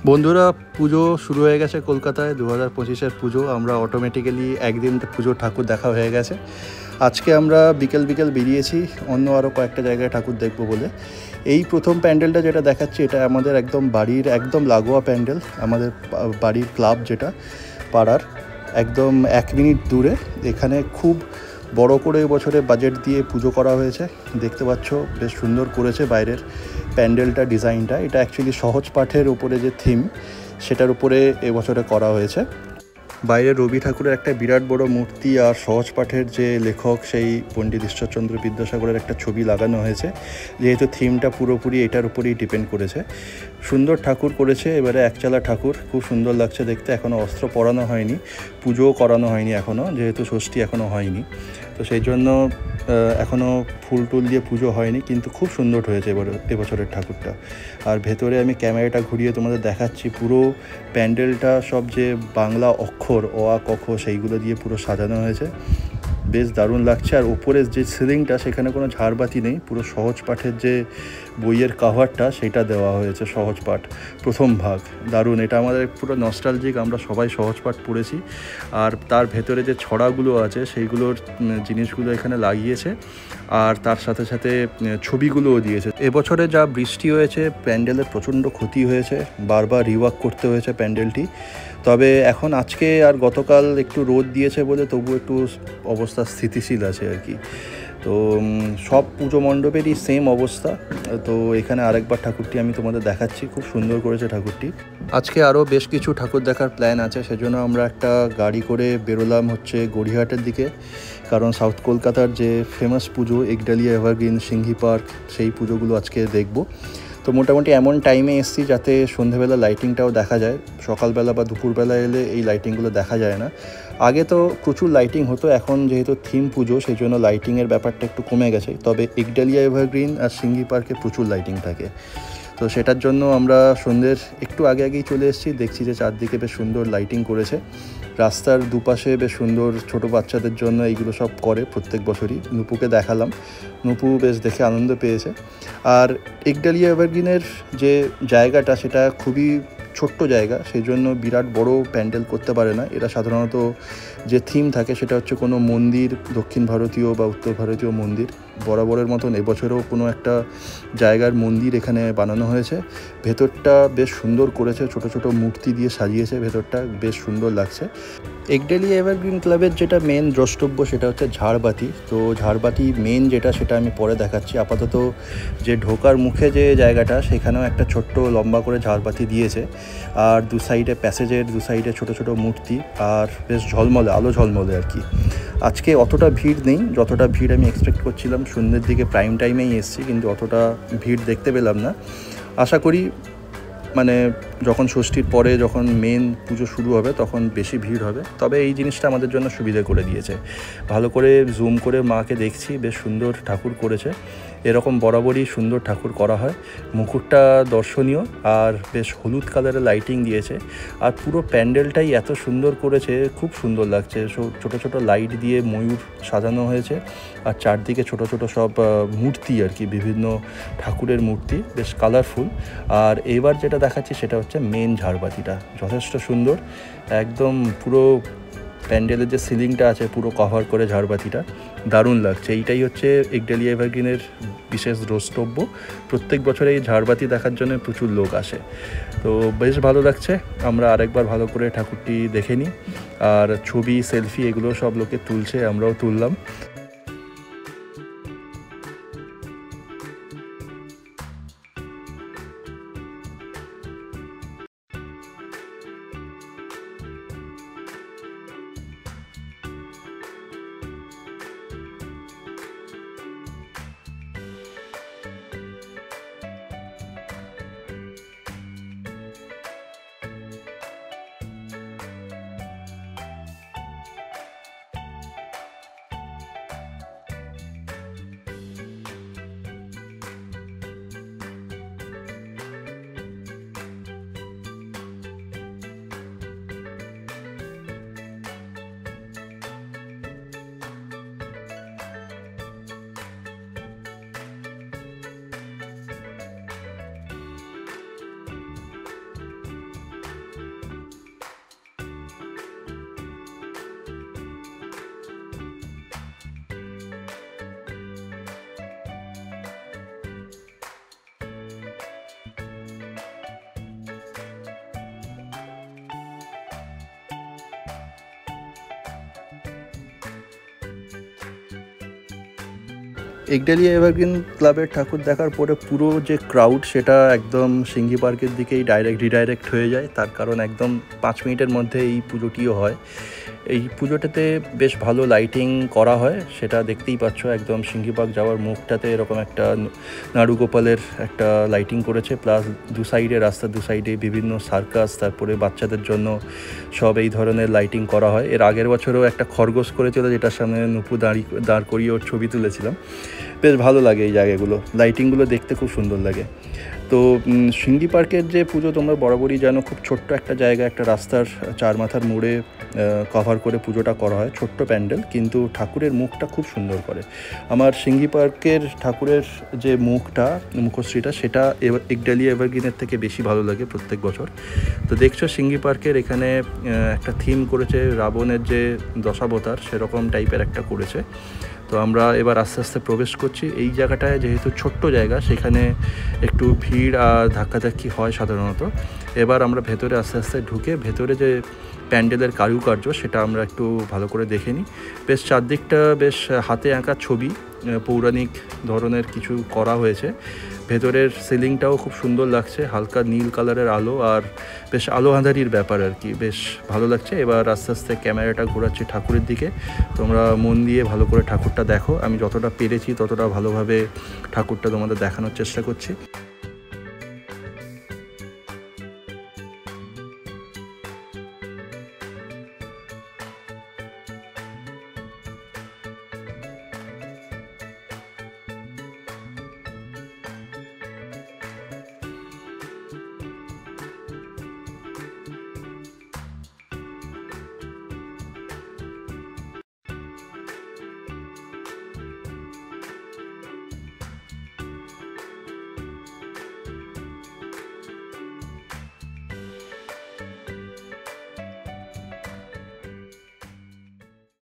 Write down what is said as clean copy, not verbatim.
বন্ধুরা, পুজো শুরু হয়ে গেছে কলকাতায়। 2025-এর পুজো। আমরা অটোমেটিক্যালি একদিন পুজোর ঠাকুর দেখা হয়ে গেছে। আজকে আমরা বিকেল বিকেল বেরিয়েছি অন্য আরও কয়েকটা জায়গায় ঠাকুর দেখবো বলে। এই প্রথম প্যান্ডেলটা যেটা দেখাচ্ছি, এটা আমাদের একদম বাড়ির একদম লাগোয়া প্যান্ডেল। আমাদের বাড়ির ক্লাব, যেটা পাড়ার একদম 1 মিনিট দূরে। এখানে খুব বড় করে এবছরে বাজেট দিয়ে পুজো করা হয়েছে। দেখতে পাচ্ছ বেশ সুন্দর করেছে বাইরের প্যান্ডেলটা, ডিজাইনটা। এটা অ্যাকচুয়ালি সহজ পাঠের উপরে যে থিম, সেটার উপরে এবছরে করা হয়েছে। বাইরে রবি ঠাকুরের একটা বিরাট বড় মূর্তি আর সহজ পাঠের যে লেখক, সেই পণ্ডিত ঈশ্বরচন্দ্র বিদ্যাসাগরের একটা ছবি লাগানো হয়েছে। যেহেতু থিমটা পুরোপুরি এটার উপরেই ডিপেন্ড করেছে। সুন্দর ঠাকুর করেছে। এবারে একচালা ঠাকুর, খুব সুন্দর লাগছে দেখতে। এখনও অস্ত্র পরানো হয়নি, পুজোও করানো হয়নি এখনও, যেহেতু ষষ্ঠী এখনও হয়নি। তো সেই জন্য এখনও ফুল টুল দিয়ে পুজো হয়নি, কিন্তু খুব সুন্দর হয়েছে এবছরের ঠাকুরটা। আর ভেতরে আমি ক্যামেরাটা ঘুরিয়ে তোমাদের দেখাচ্ছি। পুরো প্যান্ডেলটা সব যে বাংলা অক্ষর অ আ ক খ সেইগুলো দিয়ে পুরো সাজানো হয়েছে। বেশ দারুণ লাগছে। আর ওপরের যে সিলিংটা, সেখানে কোনো ঝাড়বাতি নেই। পুরো সহজ পাঠের যে বইয়ের কাভারটা, সেটা দেওয়া হয়েছে সহজ পাঠ প্রথম ভাগ। দারুণ। এটা আমাদের পুরো নস্টালজিক। আমরা সবাই সহজ পাঠ পড়েছি। আর তার ভেতরে যে ছড়াগুলো আছে, সেইগুলোর জিনিসগুলো এখানে লাগিয়েছে। আর তার সাথে সাথে ছবিগুলোও দিয়েছে। এবছরে যা বৃষ্টি হয়েছে, প্যান্ডেলের প্রচণ্ড ক্ষতি হয়েছে। বারবার রিওয়ার্ক করতে হয়েছে প্যান্ডেলটি। তবে এখন আজকে আর গতকাল একটু রোদ দিয়েছে বলে তবু একটু অবস্থা স্থিতিশীল আছে আর কি। তো সব পুজো মণ্ডপেরই সেম অবস্থা। তো এখানে আরেকবার ঠাকুরটি আমি তোমাদের দেখাচ্ছি। খুব সুন্দর করেছে ঠাকুরটি। আজকে আরও বেশ কিছু ঠাকুর দেখার প্ল্যান আছে। সেজন্য আমরা একটা গাড়ি করে বেরোলাম হচ্ছে গড়িয়াহাটের দিকে। কারণ সাউথ কলকাতার যে ফেমাস পুজো একডালিয়া এভারগ্রিন, সিংহি পার্ক, সেই পুজোগুলো আজকে দেখব। তো মোটামুটি এমন টাইমে এসছি যাতে সন্ধেবেলা লাইটিংটাও দেখা যায়। সকালবেলা বা দুপুরবেলা এলে এই লাইটিংগুলো দেখা যায় না। আগে তো প্রচুর লাইটিং হতো, এখন যেহেতু থিম পুজো, সেই জন্য লাইটিংয়ের ব্যাপারটা একটু কমে গেছে। তবে একডালিয়া এভারগ্রিন আর সিংহি পার্কে প্রচুর লাইটিং থাকে। তো সেটার জন্য আমরা সন্ধ্যের একটু আগে আগেই চলে এসেছি। দেখছি যে চারদিকে বেশ সুন্দর লাইটিং করেছে। রাস্তার দুপাশে বেশ সুন্দর ছোট বাচ্চাদের জন্য এইগুলো সব করে প্রত্যেক বছরই। নুপুকে দেখালাম, নুপু বেশ দেখে আনন্দ পেয়েছে। আর একডালিয়া এভারগ্রিনের যে জায়গাটা, সেটা খুবই ছোট্ট জায়গা, সেই জন্য বিরাট বড় প্যান্ডেল করতে পারে না এরা। সাধারণত যে থিম থাকে সেটা হচ্ছে কোনো মন্দির, দক্ষিণ ভারতীয় বা উত্তর ভারতীয় মন্দির। বরাবরের মতন এবছরেও কোনো একটা জায়গার মন্দির এখানে বানানো হয়েছে। ভেতরটা বেশ সুন্দর করেছে, ছোট ছোট মূর্তি দিয়ে সাজিয়েছে ভেতরটা, বেশ সুন্দর লাগছে। একডালিয়া এভারগ্রিন ক্লাবের যেটা মেন দ্রষ্টব্য, সেটা হচ্ছে ঝাড়বাতি। তো ঝাড়বাতি মেন যেটা, সেটা আমি পরে দেখাচ্ছি। আপাতত যে ঢোকার মুখে যে জায়গাটা, সেখানেও একটা ছোট্ট লম্বা করে ঝাড়বাতি দিয়েছে। আর দু সাইডে, প্যাসেজের দু সাইডে ছোট ছোট মূর্তি, আর বেশ ঝলমলে, আলো ঝলমলে আর কি। আজকে অতটা ভিড় নেই যতটা ভিড় আমি এক্সপেক্ট করছিলাম। সন্ধ্যের দিকে প্রাইম টাইমেই এসেছি, কিন্তু অতটা ভিড় দেখতে পেলাম না। আশা করি মানে যখন ষষ্ঠীর পরে, যখন মেন পুজো শুরু হবে, তখন বেশি ভিড় হবে। তবে এই জিনিসটা আমাদের জন্য সুবিধা করে দিয়েছে। ভালো করে জুম করে মাকে দেখছি, বেশ সুন্দর ঠাকুর করেছে। এরকম বরাবরই সুন্দর ঠাকুর করা হয়। মুকুটটা দর্শনীয়, আর বেশ হলুদ কালারের লাইটিং দিয়েছে। আর পুরো প্যান্ডেলটাই এত সুন্দর করেছে, খুব সুন্দর লাগছে। ছোট ছোট লাইট দিয়ে ময়ূর সাজানো হয়েছে। আর চারদিকে ছোট ছোট সব মূর্তি আর কি, বিভিন্ন ঠাকুরের মূর্তি, বেশ কালারফুল। আর এবার যেটা দেখাচ্ছি সেটা হচ্ছে মেন ঝাড়বাতিটা। যথেষ্ট সুন্দর, একদম পুরো প্যান্ডেলের যে সিলিংটা আছে পুরো কভার করে ঝাড়বাতিটা। দারুণ লাগছে। এইটাই হচ্ছে একডালিয়া এভারগ্রিনের বিশেষ দ্রষ্টব্য। প্রত্যেক বছরে এই ঝাড়বাতি দেখার জন্য প্রচুর লোক আসে। তো বেশ ভালো লাগছে। আমরা আরেকবার ভালো করে ঠাকুরটি দেখে নিই। আর ছবি, সেলফি এগুলো সব লোকে তুলছে, আমরাও তুললাম। একডালিয়া এভারগ্রিন ক্লাবের ঠাকুর দেখার পরে পুরো যে ক্রাউড সেটা একদম সিঙ্গি পার্কের দিকেই রিডাইরেক্ট হয়ে যায়। তার কারণ একদম 5 মিনিটের মধ্যে এই পুজোটিও হয়। এই পুজোটাতে বেশ ভালো লাইটিং করা হয়, সেটা দেখতেই পাচ্ছ। একদম সিঙ্গি পার্ক যাওয়ার মুখটাতে এরকম একটা নাড়ুগোপালের একটা লাইটিং করেছে, প্লাস রাস্তার দু সাইডে বিভিন্ন সার্কাস, তারপরে বাচ্চাদের জন্য সব এই ধরনের লাইটিং করা হয়। এর আগের বছরও একটা খরগোশ করেছিল, যেটার সামনে নুপু দাঁড় করিয়ে ওর ছবি তুলেছিলাম। বেশ ভালো লাগে এই জায়গাগুলো, লাইটিংগুলো দেখতে খুব সুন্দর লাগে। তো সিঙ্গি পার্কের যে পুজো তোমরা বরাবরই জানো, খুব ছোট্ট একটা জায়গা, একটা রাস্তার 4 মাথার মোড়ে কভার করে পুজোটা করা হয়, ছোট্ট প্যান্ডেল, কিন্তু ঠাকুরের মুখটা খুব সুন্দর করে। আমার সিঙ্গি পার্কের ঠাকুরের যে মুখশ্রীটা সেটা একডালিয়া এভারগ্রিনের থেকে বেশি ভালো লাগে প্রত্যেক বছর। তো দেখছো সিঙ্গি পার্কের এখানে একটা থিম করেছে, রাবণের যে দশাবতার সেরকম টাইপের একটা করেছে। তো আমরা এবার আস্তে আস্তে প্রবেশ করছি। এই জায়গাটায় যেহেতু ছোট্ট জায়গা, সেখানে একটু ভিড় আর ধাক্কাধাক্কি হয় সাধারণত। এবার আমরা ভেতরে আস্তে আস্তে ঢুকে ভেতরে যে প্যান্ডেলের কারুকার্য সেটা আমরা একটু ভালো করে দেখে নিই। বেশ চারদিকটা বেশ হাতে আঁকা ছবি, পৌরাণিক ধরনের কিছু করা হয়েছে। ভেতরের সিলিংটাও খুব সুন্দর লাগছে, হালকা নীল কালারের আলো, আর বেশ আলো আঁধারির ব্যাপার আর কি, বেশ ভালো লাগছে। এবার আস্তে আস্তে ক্যামেরাটা ঘোরাচ্ছি ঠাকুরের দিকে। তোমরা মন দিয়ে ভালো করে ঠাকুরটা দেখো, আমি যতটা পেরেছি ততটা ভালোভাবে ঠাকুরটা তোমাদের দেখানোর চেষ্টা করছি।